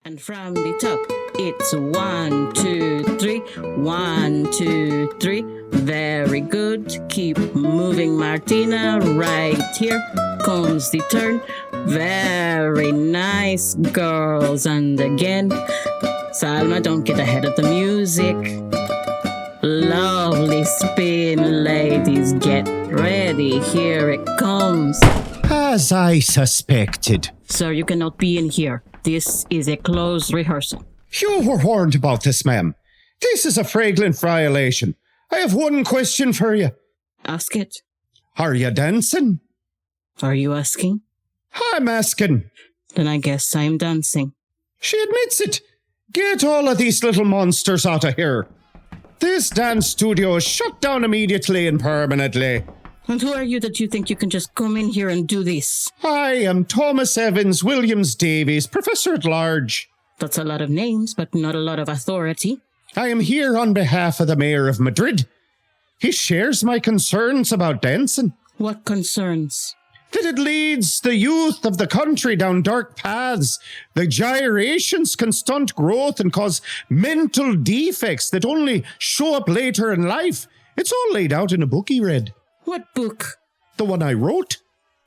And from the top, it's 1, 2, 3. 1, 2, 3. Very good. Keep moving, Martina. Right here comes the turn. Very nice, girls. And again, Salma, don't get ahead of the music. Lovely spin, ladies. Get ready. Here it comes. As I suspected. Sir, you cannot be in here. This is a closed rehearsal. You were warned about this, ma'am. This is a flagrant violation. I have one question for you. Ask it. Are you dancing? Are you asking? I'm asking. Then I guess I'm dancing. She admits it. Get all of these little monsters out of here. This dance studio is shut down immediately and permanently. And who are you that you think you can just come in here and do this? I am Thomas Evans Williams Davies, Professor at Large. That's a lot of names, but not a lot of authority. I am here on behalf of the Mayor of Madrid. He shares my concerns about dancing. What concerns? That it leads the youth of the country down dark paths. The gyrations can stunt growth and cause mental defects that only show up later in life. It's all laid out in a book he read. What book? The one I wrote.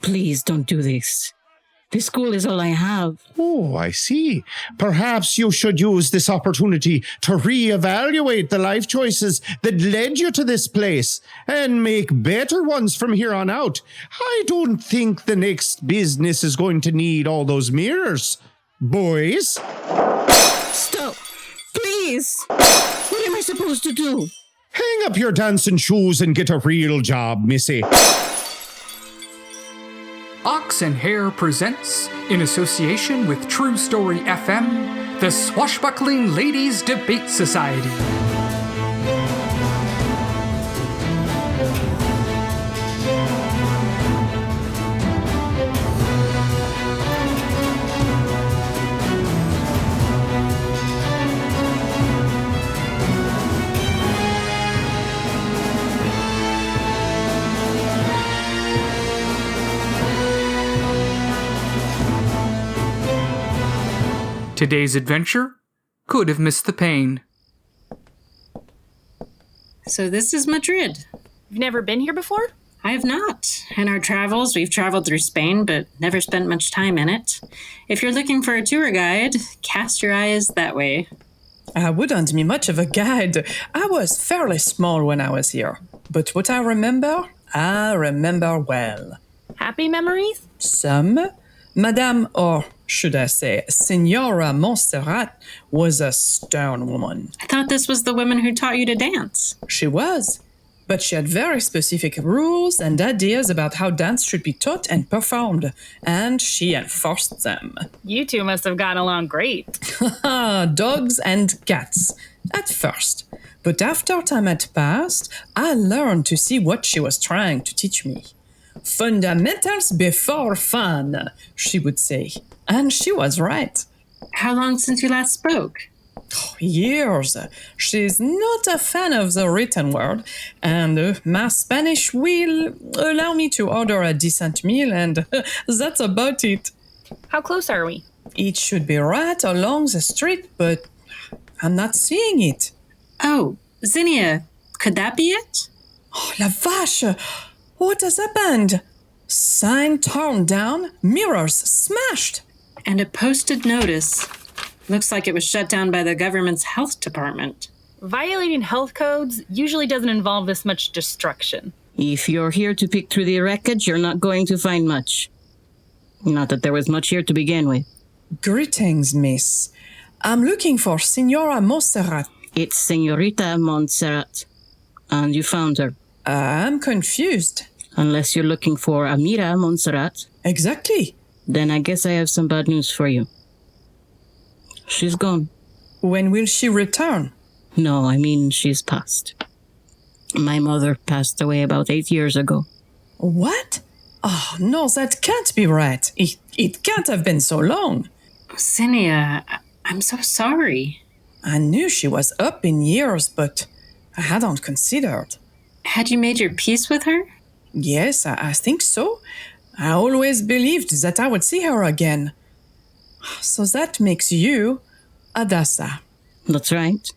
Please don't do this. This school is all I have. Oh, I see. Perhaps you should use this opportunity to reevaluate the life choices that led you to this place and make better ones from here on out. I don't think the next business is going to need all those mirrors. Boys? Stop. Please. What am I supposed to do? Hang up your dancing shoes and get a real job, missy. Ox Hare presents, in association with True Story FM, the Swashbuckling Ladies Debate Society. Today's adventure could have missed the pain. So this is Madrid. You've never been here before? I have not. In our travels, we've traveled through Spain, but never spent much time in it. If you're looking for a tour guide, cast your eyes that way. I wouldn't be much of a guide. I was fairly small when I was here. But what I remember well. Happy memories? Some. Madame, or should I say, Senora Montserrat, was a stern woman. I thought this was the woman who taught you to dance. She was. But she had very specific rules and ideas about how dance should be taught and performed, and she enforced them. You two must have gotten along great. Dogs and cats, at first. But after time had passed, I learned to see what she was trying to teach me. Fundamentals before fun, she would say. And she was right. How long since you last spoke? Years. She's not a fan of the written word, and my Spanish will allow me to order a decent meal, and that's about it. How close are we? It should be right along the street, but I'm not seeing it. Oh, Zinnia, could that be it? Oh, la vache! What has happened? Sign torn down, mirrors smashed. And a posted notice. Looks like it was shut down by the government's health department. Violating health codes usually doesn't involve this much destruction. If you're here to pick through the wreckage, you're not going to find much. Not that there was much here to begin with. Greetings, miss. I'm looking for Senora Montserrat. It's Senorita Montserrat. And you found her. I'm confused. Unless you're looking for Amira Montserrat. Exactly. Then I guess I have some bad news for you. She's gone. When will she return? No, I mean she's passed. My mother passed away about 8 years ago. What? Oh, no, that can't be right. It can't have been so long. Zinnia, I'm so sorry. I knew she was up in years, but I hadn't considered. Had you made your peace with her? Yes, I think so. I always believed that I would see her again. So that makes you Adassa. That's right.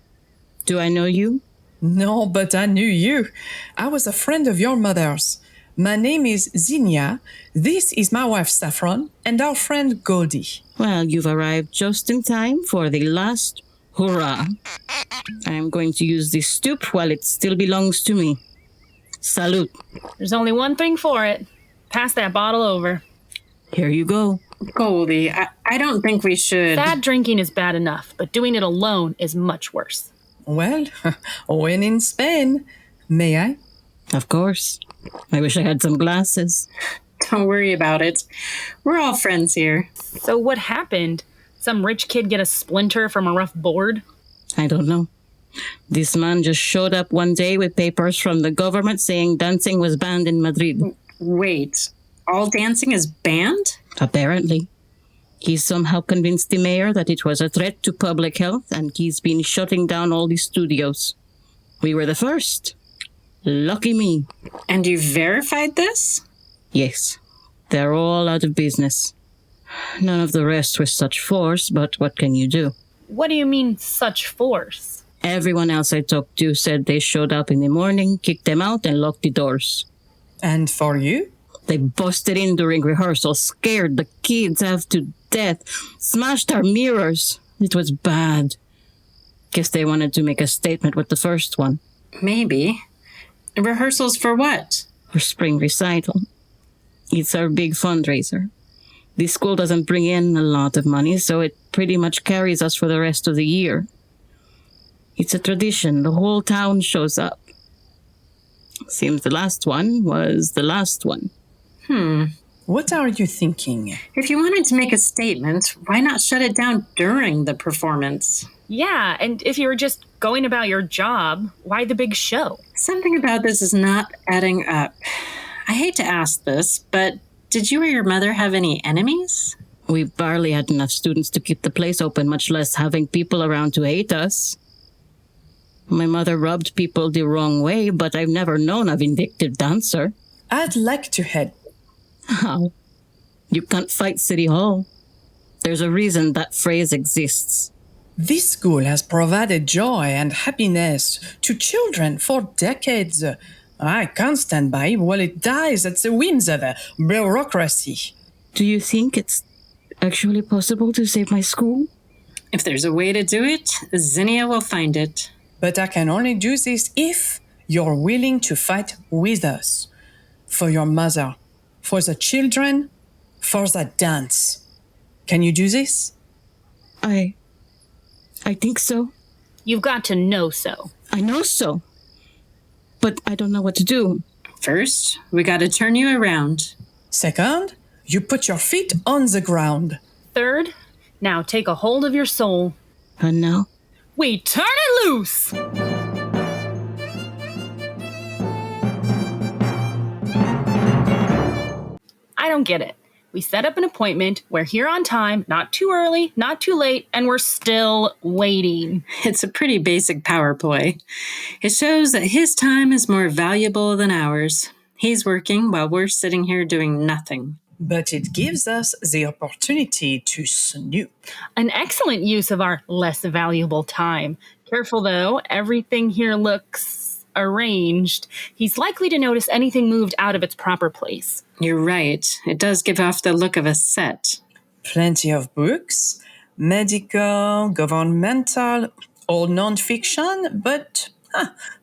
Do I know you? No, but I knew you. I was a friend of your mother's. My name is Zinnia. This is my wife Saffron and our friend Goldie. Well, you've arrived just in time for the last hurrah. I'm going to use this stoop while it still belongs to me. Salute. There's only one thing for it. Pass that bottle over. Here you go. Goldie, I don't think we should. Bad drinking is bad enough, but doing it alone is much worse. Well, when in Spain, may I? Of course. I wish I had some glasses. Don't worry about it. We're all friends here. So what happened? Some rich kid get a splinter from a rough board? I don't know. This man just showed up one day with papers from the government saying dancing was banned in Madrid. Wait, all dancing is banned? Apparently. He somehow convinced the mayor that it was a threat to public health, and he's been shutting down all the studios. We were the first. Lucky me. And you verified this? Yes. They're all out of business. None of the rest with such force, but what can you do? What do you mean, such force? Everyone else I talked to said they showed up in the morning, kicked them out, and locked the doors. And for you? They busted in during rehearsal, scared the kids half to death, smashed our mirrors. It was bad. Guess they wanted to make a statement with the first one. Maybe. Rehearsals for what? For spring recital. It's our big fundraiser. The school doesn't bring in a lot of money, so it pretty much carries us for the rest of the year. It's a tradition. The whole town shows up. Seems the last one was the last one. What are you thinking? If you wanted to make a statement, why not shut it down during the performance? Yeah, and if you were just going about your job, why the big show? Something about this is not adding up. I hate to ask this, but did you or your mother have any enemies? We barely had enough students to keep the place open, much less having people around to hate us. My mother rubbed people the wrong way, but I've never known a vindictive dancer. I'd like to head. How? You can't fight City Hall. There's a reason that phrase exists. This school has provided joy and happiness to children for decades. I can't stand by while it dies at the whims of a bureaucracy. Do you think it's actually possible to save my school? If there's a way to do it, Zinnia will find it. But I can only do this if you're willing to fight with us. For your mother, for the children, for the dance. Can you do this? I think so. You've got to know so. I know so. But I don't know what to do. First, we gotta turn you around. Second, you put your feet on the ground. Third, now take a hold of your soul. And now? We turn it loose! I don't get it. We set up an appointment, we're here on time, not too early, not too late, and we're still waiting. It's a pretty basic power play. It shows that his time is more valuable than ours. He's working while we're sitting here doing nothing. But it gives us the opportunity to snoop. An excellent use of our less valuable time. Careful though, everything here looks arranged. He's likely to notice anything moved out of its proper place. You're right. It does give off the look of a set. Plenty of books, medical, governmental, all non-fiction, but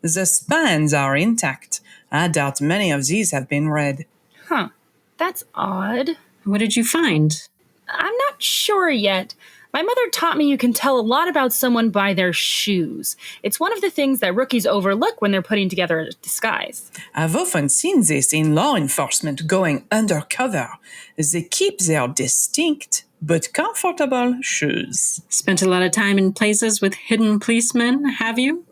the spans are intact. I doubt many of these have been read. Huh. That's odd. What did you find? I'm not sure yet. My mother taught me you can tell a lot about someone by their shoes. It's one of the things that rookies overlook when they're putting together a disguise. I've often seen this in law enforcement going undercover. They keep their distinct but comfortable shoes. Spent a lot of time in places with hidden policemen, have you?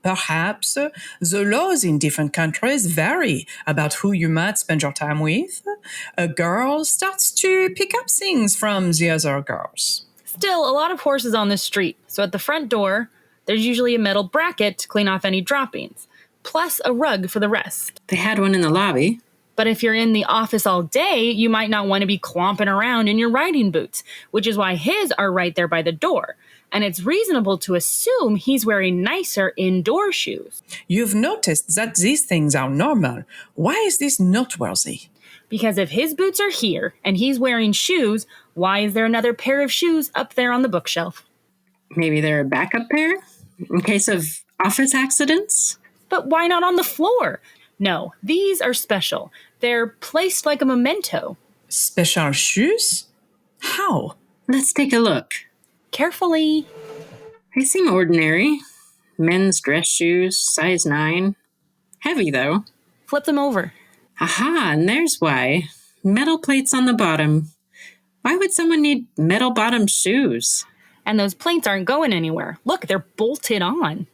Perhaps. The laws in different countries vary about who you might spend your time with. A girl starts to pick up things from the other girls. Still, a lot of horses on this street, so at the front door, there's usually a metal bracket to clean off any droppings, plus a rug for the rest. They had one in the lobby. But if you're in the office all day, you might not want to be clomping around in your riding boots, which is why his are right there by the door. And it's reasonable to assume he's wearing nicer indoor shoes. You've noticed that these things are normal. Why is this noteworthy? Because if his boots are here and he's wearing shoes, why is there another pair of shoes up there on the bookshelf? Maybe they're a backup pair in case of office accidents? But why not on the floor? No, these are special. They're placed like a memento. Special shoes? How? Let's take a look. Carefully. They seem ordinary. Men's dress shoes, size 9. Heavy, though. Flip them over. Aha, and there's why. Metal plates on the bottom. Why would someone need metal bottom shoes? And those plates aren't going anywhere. Look, they're bolted on.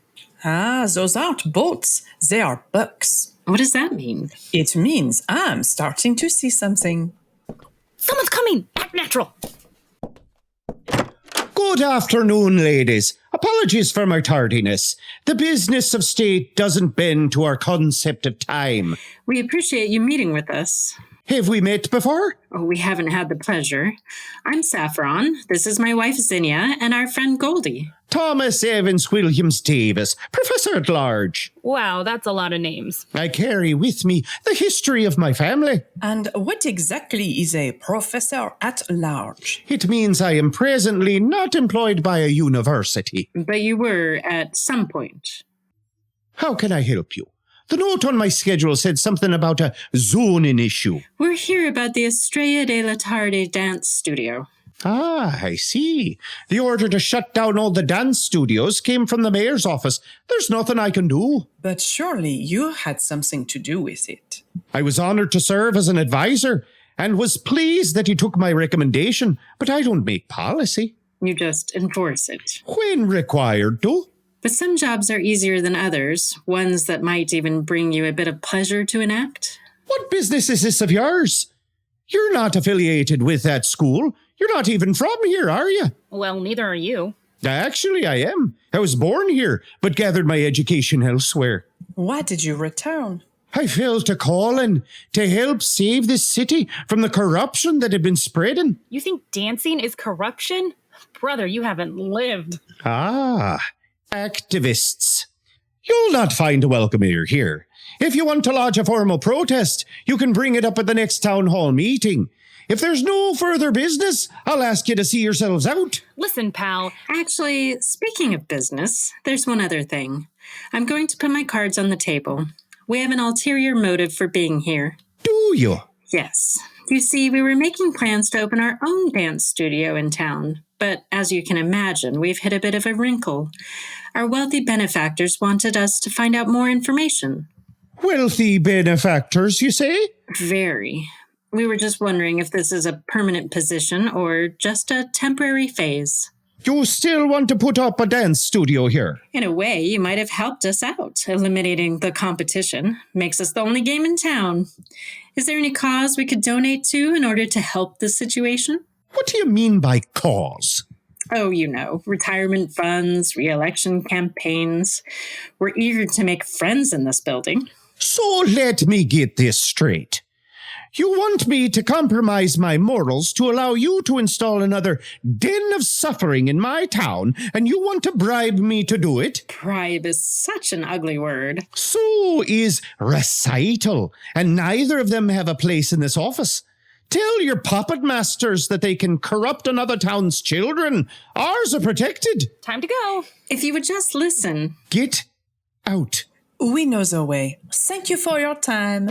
Ah, those aren't bolts. They are bucks. What does that mean? It means I'm starting to see something. Someone's coming! Act natural! Good afternoon, ladies. Apologies for my tardiness. The business of state doesn't bend to our concept of time. We appreciate you meeting with us. Have we met before? Oh, we haven't had the pleasure. I'm Saffron. This is my wife, Zinnia, and our friend Goldie. Thomas Evans Williams Davis, Professor at Large. Wow, that's a lot of names. I carry with me the history of my family. And what exactly is a professor at large? It means I am presently not employed by a university. But you were at some point. How can I help you? The note on my schedule said something about a zoning issue. We're here about the Estrella de la Tarde dance studio. Ah, I see. The order to shut down all the dance studios came from the mayor's office. There's nothing I can do. But surely you had something to do with it. I was honored to serve as an advisor and was pleased that he took my recommendation, but I don't make policy. You just enforce it. When required to. But some jobs are easier than others, ones that might even bring you a bit of pleasure to enact. What business is this of yours? You're not affiliated with that school. You're not even from here, are you? Well, neither are you. Actually, I am. I was born here, but gathered my education elsewhere. Why did you return? I felt a calling to help save this city from the corruption that had been spreading. You think dancing is corruption? Brother, you haven't lived. Ah, activists. You'll not find a welcome ear here. If you want to lodge a formal protest, you can bring it up at the next town hall meeting. If there's no further business, I'll ask you to see yourselves out. Listen, pal. Actually, speaking of business, there's one other thing. I'm going to put my cards on the table. We have an ulterior motive for being here. Do you? Yes. You see, we were making plans to open our own dance studio in town. But as you can imagine, we've hit a bit of a wrinkle. Our wealthy benefactors wanted us to find out more information. Wealthy benefactors, you say? Very. We were just wondering if this is a permanent position or just a temporary phase. You still want to put up a dance studio here? In a way, you might have helped us out. Eliminating the competition makes us the only game in town. Is there any cause we could donate to in order to help this situation? What do you mean by cause? Oh, you know, retirement funds, re-election campaigns. We're eager to make friends in this building. So let me get this straight. You want me to compromise my morals to allow you to install another den of suffering in my town, and you want to bribe me to do it? Bribe is such an ugly word. So is recital, and neither of them have a place in this office. Tell your puppet masters that they can corrupt another town's children. Ours are protected. Time to go. If you would just listen. Get out. We know the way. Thank you for your time.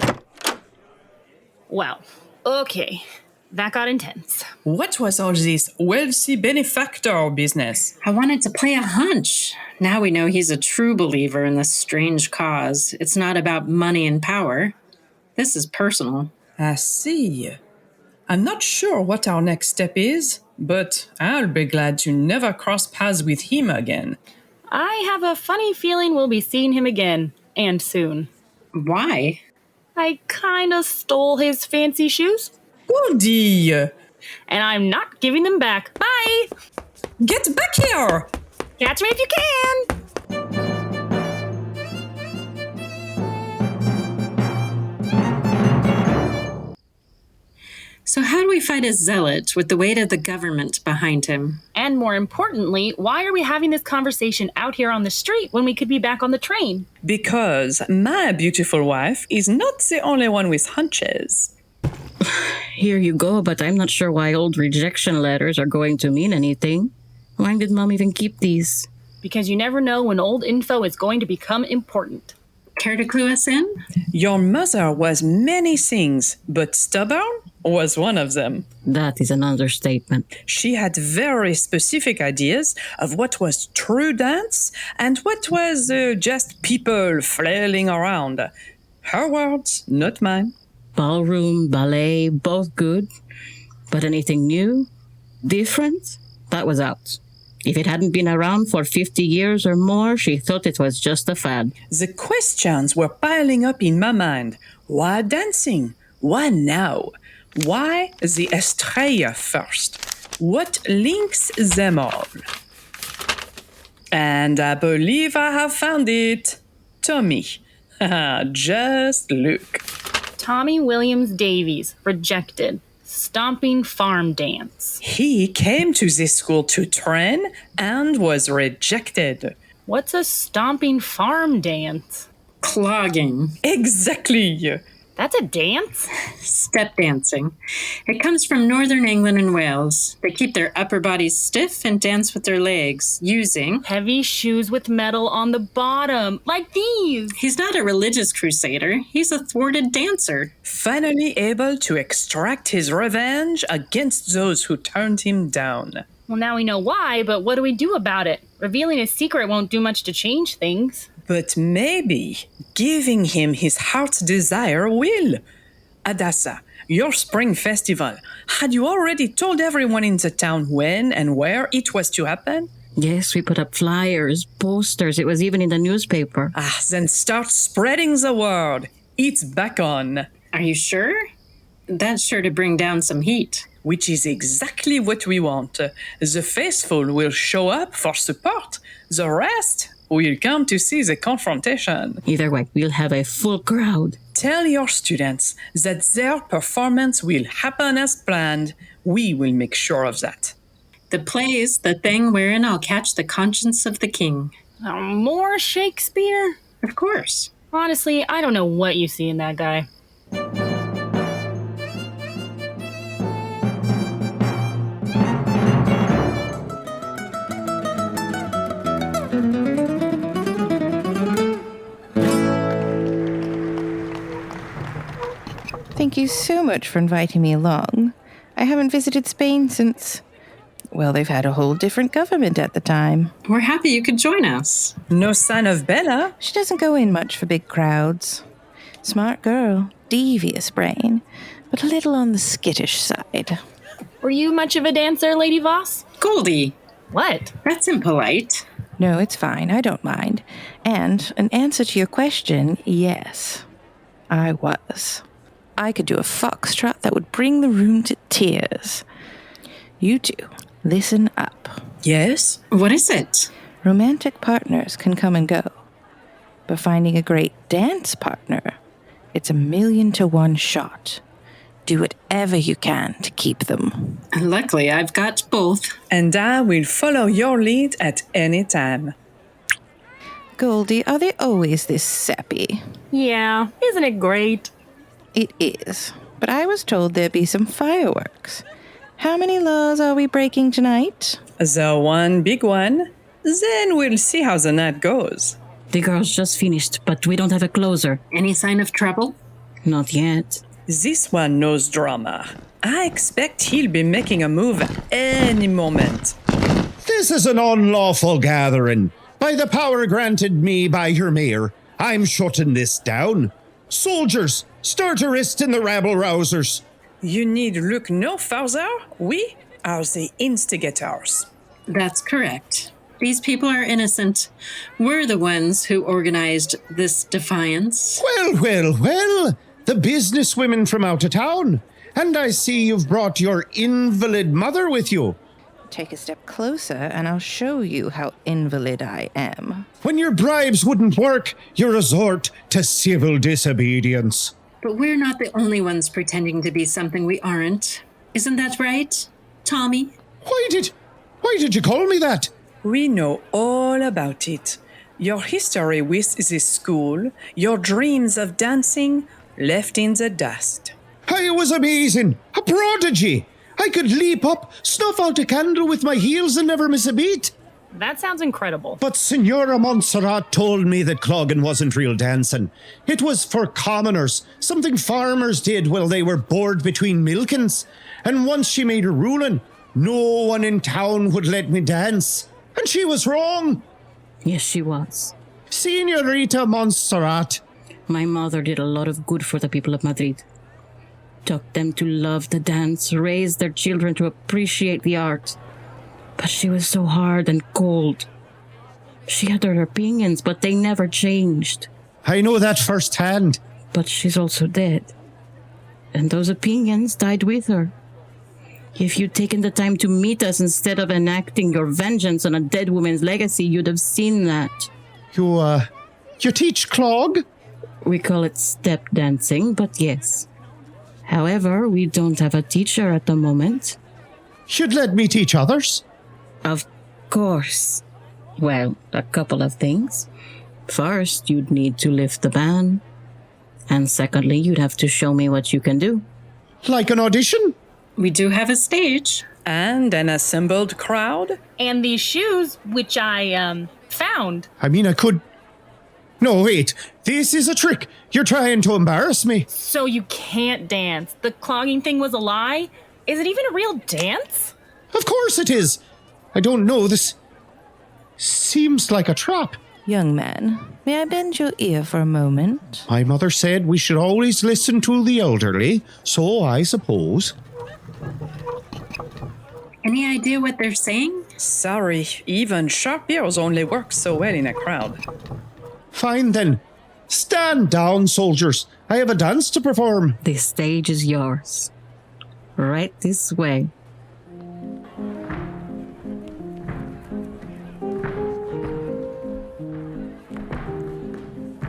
Well, okay. That got intense. What was all this wealthy benefactor business? I wanted to play a hunch. Now we know he's a true believer in this strange cause. It's not about money and power. This is personal. I see. I'm not sure what our next step is, but I'll be glad to never cross paths with him again. I have a funny feeling we'll be seeing him again, and soon. Why? I kinda stole his fancy shoes, Goldie! and I'm not giving them back. Bye! Get back here! Catch me if you can! we fight a zealot with the weight of the government behind him? And more importantly, why are we having this conversation out here on the street when we could be back on the train? Because my beautiful wife is not the only one with hunches. Here you go, but I'm not sure why old rejection letters are going to mean anything. Why did Mom even keep these? Because you never know when old info is going to become important. Care to clue us in? Your mother was many things, but stubborn was one of them. That is an understatement. She had very specific ideas of what was true dance and what was just people flailing around. Her words, not mine. Ballroom, ballet, both good. But anything new? Different? That was out. If it hadn't been around for 50 years or more, she thought it was just a fad. The questions were piling up in my mind. Why dancing? Why now? Why the Estrella first? What links them all? And I believe I have found it. Tommy. Just look. Tommy Williams Davies, rejected. Stomping farm dance. He came to this school to train and was rejected. What's a stomping farm dance? Clogging. Exactly. That's a dance? Step dancing. It comes from northern England and Wales. They keep their upper bodies stiff and dance with their legs, using Heavy shoes with metal on the bottom, like these. He's not a religious crusader. He's a thwarted dancer. Finally able to extract his revenge against those who turned him down. Well, now we know why, but what do we do about it? Revealing his secret won't do much to change things. But maybe giving him his heart's desire will. Adassa, your spring festival, had you already told everyone in the town when and where it was to happen? Yes, we put up flyers, posters. It was even in the newspaper. Then start spreading the word. It's back on. Are you sure? That's sure to bring down some heat. Which is exactly what we want. The faithful will show up for support. The rest will come to see the confrontation. Either way, we'll have a full crowd. Tell your students that their performance will happen as planned. We will make sure of that. The play's the thing wherein I'll catch the conscience of the king. More Shakespeare? Of course. Honestly, I don't know what you see in that guy. Thank you so much for inviting me along. I haven't visited Spain since, well, they've had a whole different government at the time. We're happy you could join us. No sign of Bella? She doesn't go in much for big crowds. Smart girl, devious brain, but a little on the skittish side. Were you much of a dancer, Lady Voss? Goldie, What? that's impolite. No, it's fine. I don't mind. And in answer to your question, yes, I was. I could do a foxtrot that would bring the room to tears. You two, listen up. Yes? What is it? Romantic partners can come and go, but finding a great dance partner, it's 1,000,000 to 1 shot. Do whatever you can to keep them. Luckily, I've got both. And I will follow your lead at any time. Goldie, are they always this sappy? Yeah, isn't it great? It is, but I was told there'd be some fireworks. How many laws are we breaking tonight? The one big one. Then we'll see how the night goes. The girls just finished, but we don't have a closer. Any sign of trouble? Not yet. This one knows drama. I expect he'll be making a move at any moment. This is an unlawful gathering. By the power granted me by your mayor, I'm shutting this down. Soldiers, start arresting the rabble-rousers. You need look no further. We are the instigators. That's correct. These people are innocent. We're the ones who organized this defiance. Well. The businesswomen from out of town. And I see you've brought your invalid mother with you. Take a step closer and I'll show you how invalid I am. When your bribes wouldn't work, you resort to civil disobedience. But we're not the only ones pretending to be something we aren't. Isn't that right, Tommy? Why did you call me that? We know all about it. Your history with the school, your dreams of dancing, left in the dust. I was amazing, a prodigy. I could leap up, snuff out a candle with my heels and never miss a beat. That sounds incredible. But Signora Montserrat told me that clogging wasn't real dancing. It was for commoners, something farmers did while they were bored between milkins. And once she made a ruling, no one in town would let me dance. And she was wrong. Yes, she was. Senorita Montserrat. My mother did a lot of good for the people of Madrid. Taught them to love the dance, raised their children to appreciate the art. But she was so hard and cold. She had her opinions, but they never changed. I know that firsthand. But she's also dead. And those opinions died with her. If you'd taken the time to meet us instead of enacting your vengeance on a dead woman's legacy, you'd have seen that. You teach clog? We call it step dancing, but yes. However, we don't have a teacher at the moment. You'd let me teach others? Of course. Well, a couple of things. First, you'd need to lift the ban. And secondly, you'd have to show me what you can do. Like an audition? We do have a stage. And an assembled crowd? And these shoes, which I, found. I mean, I could... No, wait. This is a trick. You're trying to embarrass me. So you can't dance. The clogging thing was a lie? Is it even a real dance? Of course it is. I don't know. This seems like a trap. Young man, may I bend your ear for a moment? My mother said we should always listen to the elderly, so I suppose. Any idea what they're saying? Sorry, even sharp ears only work so well in a crowd. Fine then. Stand down, soldiers. I have a dance to perform. The stage is yours. Right this way.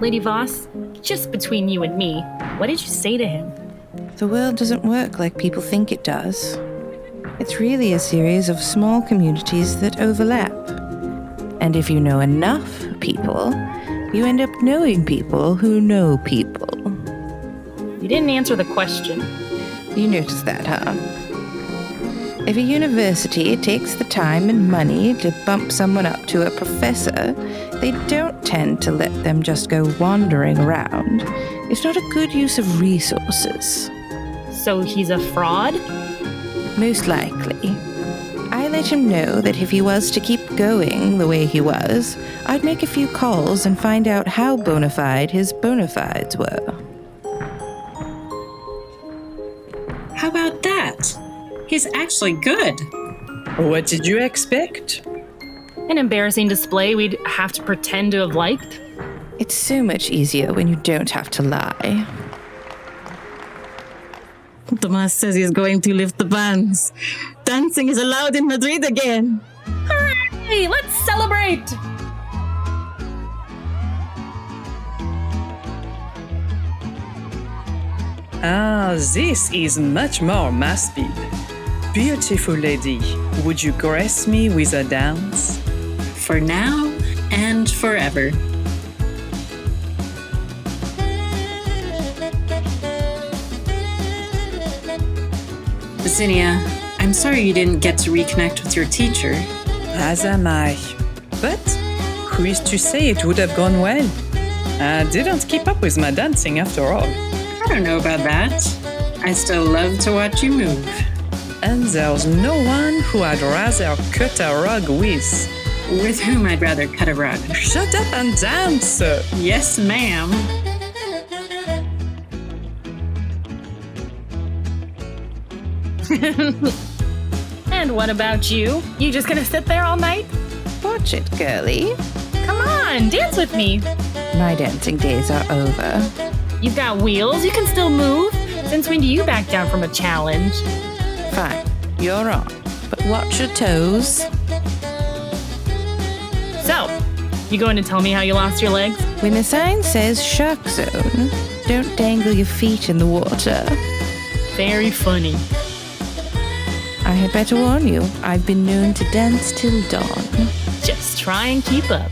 Lady Voss, just between you and me, what did you say to him? The world doesn't work like people think it does. It's really a series of small communities that overlap. And if you know enough people, you end up knowing people who know people. You didn't answer the question. You noticed that, huh? If a university takes the time and money to bump someone up to a professor, they don't tend to let them just go wandering around. It's not a good use of resources. So he's a fraud? Most likely. I let him know that if he was to keep going the way he was, I'd make a few calls and find out how bona fide his bona fides were. How about that? He's actually good. What did you expect? An embarrassing display we'd have to pretend to have liked? It's so much easier when you don't have to lie. Tomas says he's going to lift the bans. Dancing is allowed in Madrid again. Hooray! Let's celebrate! Ah, this is much more my speed. Beautiful lady, would you grace me with a dance? For now and forever. Zinnia, I'm sorry you didn't get to reconnect with your teacher. As am I. But who is to say it would have gone well? I didn't keep up with my dancing after all. I don't know about that. I still love to watch you move. And there's no one who I'd rather cut a rug with. With whom I'd rather cut a rug. Shut up and dance! Yes, ma'am. And what about you? You just gonna sit there all night? Watch it, girlie. Come on, dance with me. My dancing days are over. You've got wheels, you can still move. Since when do you back down from a challenge? Fine, you're on. But watch your toes. So, you going to tell me how you lost your legs? When the sign says shark zone, don't dangle your feet in the water. Very funny. had better warn you, I've been known to dance till dawn. Just try and keep up.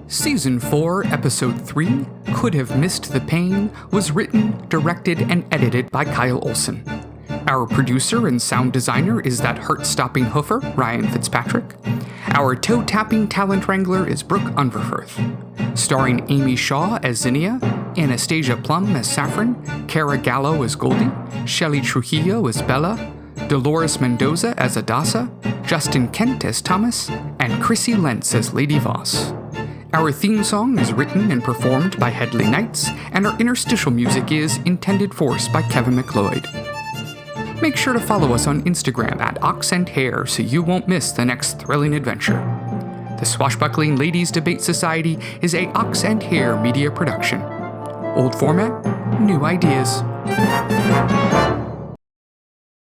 Season 4, Episode 3, Could Have Missed the Pain, was written, directed, and edited by Kyle Olson. Our producer and sound designer is that heart-stopping hoofer, Ryan Fitzpatrick. Our toe-tapping talent wrangler is Brooke Unverfirth. Starring Amy Shaw as Zinnia, Anastasia Plum as Saffron, Cara Gallo as Goldie, Shelley Trujillo as Bella, Dolores Mendoza as Adasa, Justin Kent as Thomas, and Chrissy Lentz as Lady Voss. Our theme song is written and performed by Headley Knights, and our interstitial music is Intended Force by Kevin McLeod. Make sure to follow us on Instagram at Ox Hare so you won't miss the next thrilling adventure. The Swashbuckling Ladies Debate Society is a Ox Hare media production. Old format, new ideas.